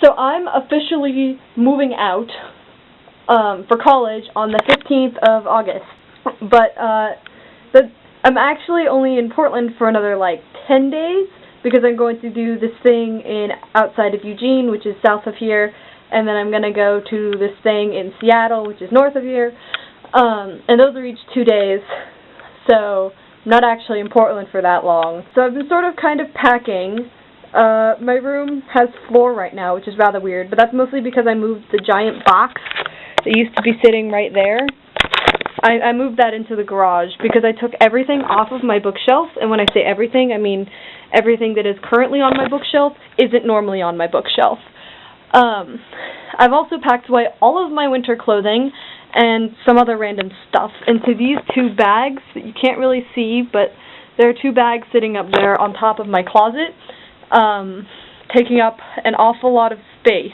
So I'm officially moving out for college on the 15th of August. But I'm actually only in Portland for another like 10 days because I'm going to do this thing in outside of Eugene, which is south of here, and then I'm going to go to this thing in Seattle, which is north of here. And those are each 2 days. So I'm not actually in Portland for that long. So I've been sort of kind of packing. My room has floor right now, which is rather weird, but that's mostly because I moved the giant box that used to be sitting right there. I moved that into the garage because I took everything off of my bookshelf, and when I say everything, I mean everything that is currently on my bookshelf isn't normally on my bookshelf. I've also packed away all of my winter clothing and some other random stuff into these 2 bags that you can't really see, but there are 2 bags sitting up there on top of my closet, taking up an awful lot of space.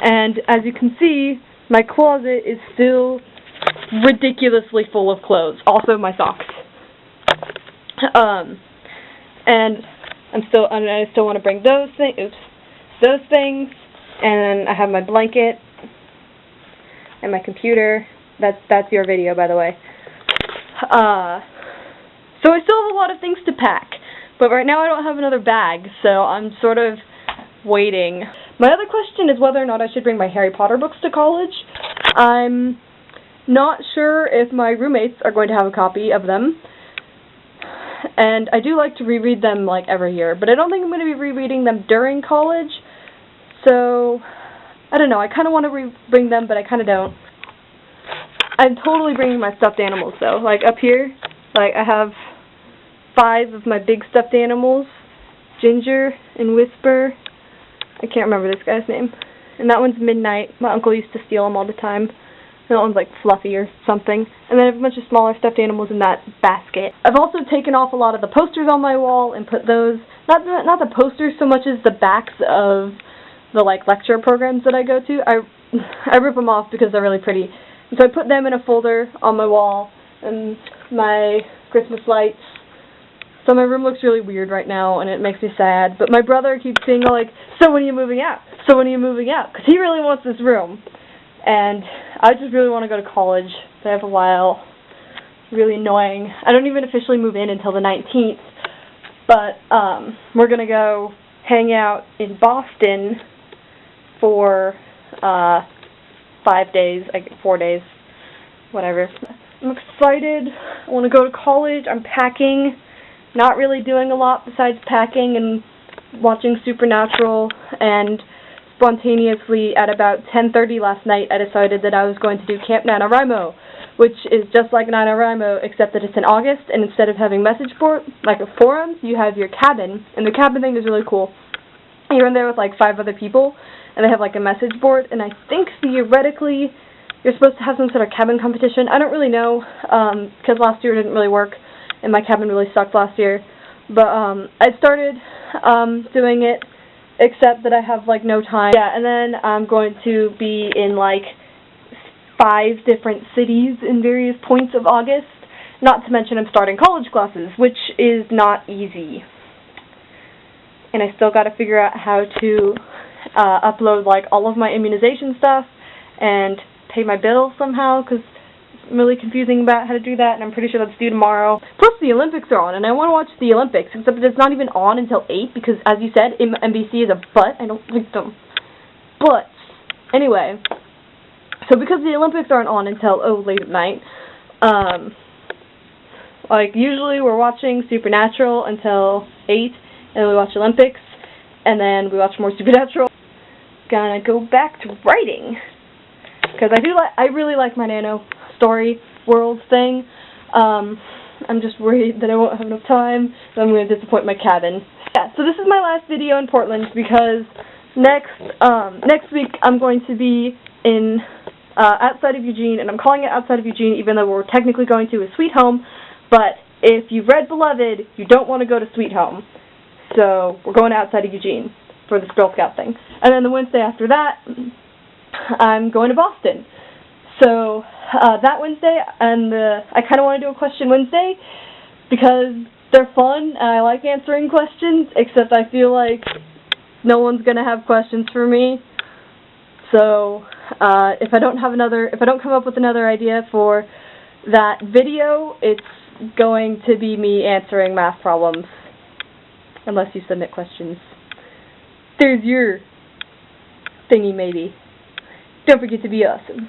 And as you can see, my closet is still ridiculously full of clothes. Also my socks. And I still want to bring those things. And I have my blanket and my computer. That's your video, by the way. So I still have a lot of things to pack. But right now I don't have another bag, so I'm sort of waiting. My other question is whether or not I should bring my Harry Potter books to college. I'm not sure if my roommates are going to have a copy of them. And I do like to reread them like every year, but I don't think I'm going to be rereading them during college. So, I don't know. I kind of want to bring them, but I kind of don't. I'm totally bringing my stuffed animals, though. Like, up here, like, I have 5 of my big stuffed animals. Ginger and Whisper. I can't remember this guy's name. And that one's Midnight. My uncle used to steal them all the time. And that one's like Fluffy or something. And then I have a bunch of smaller stuffed animals in that basket. I've also taken off a lot of the posters on my wall and put those, not the posters so much as the backs of the like lecture programs that I go to. I rip them off because they're really pretty. And so I put them in a folder on my wall, and my Christmas lights. So my room looks really weird right now, and it makes me sad. But my brother keeps being like, so when are you moving out? So when are you moving out? Because he really wants this room. And I just really want to go to college. So I have a while. Really annoying. I don't even officially move in until the 19th. But we're going to go hang out in Boston for 5 days, 4 days, whatever. I'm excited. I want to go to college. I'm packing. Not really doing a lot besides packing and watching Supernatural, and spontaneously at about 10:30 last night I decided that I was going to do Camp NaNoWriMo, which is just like NaNoWriMo except that it's in August, and instead of having message board, like a forum, you have your cabin, and the cabin thing is really cool. You're in there with like 5 other people, and they have like a message board, and I think theoretically you're supposed to have some sort of cabin competition. I don't really know, because last year didn't really work, and my cabin really sucked last year. But I started doing it, except that I have like no time. Yeah, and then I'm going to be in like 5 different cities in various points of August. Not to mention I'm starting college classes, which is not easy. And I still got to figure out how to upload like all of my immunization stuff and pay my bill somehow, because I'm really confusing about how to do that, and I'm pretty sure that's due tomorrow. Plus the Olympics are on, and I want to watch the Olympics, except that it's not even on until 8, because as you said, NBC is a butt. I don't like them. But, anyway, so because the Olympics aren't on until, late at night, like, usually we're watching Supernatural until 8, and then we watch Olympics, and then we watch more Supernatural. Gonna go back to writing, because I really like my Nano story world thing. I'm just worried that I won't have enough time, so I'm going to disappoint my cabin. Yeah, so this is my last video in Portland, because next week I'm going to be in outside of Eugene, and I'm calling it outside of Eugene, even though we're technically going to a Sweet Home. But if you've read Beloved, you don't want to go to Sweet Home. So we're going outside of Eugene for this Girl Scout thing. And then the Wednesday after that, I'm going to Boston. So that Wednesday, and I kind of want to do a question Wednesday, because they're fun, and I like answering questions, except I feel like no one's gonna have questions for me. So, if I don't come up with another idea for that video, it's going to be me answering math problems. Unless you submit questions. There's your thingy maybe. Don't forget to be awesome.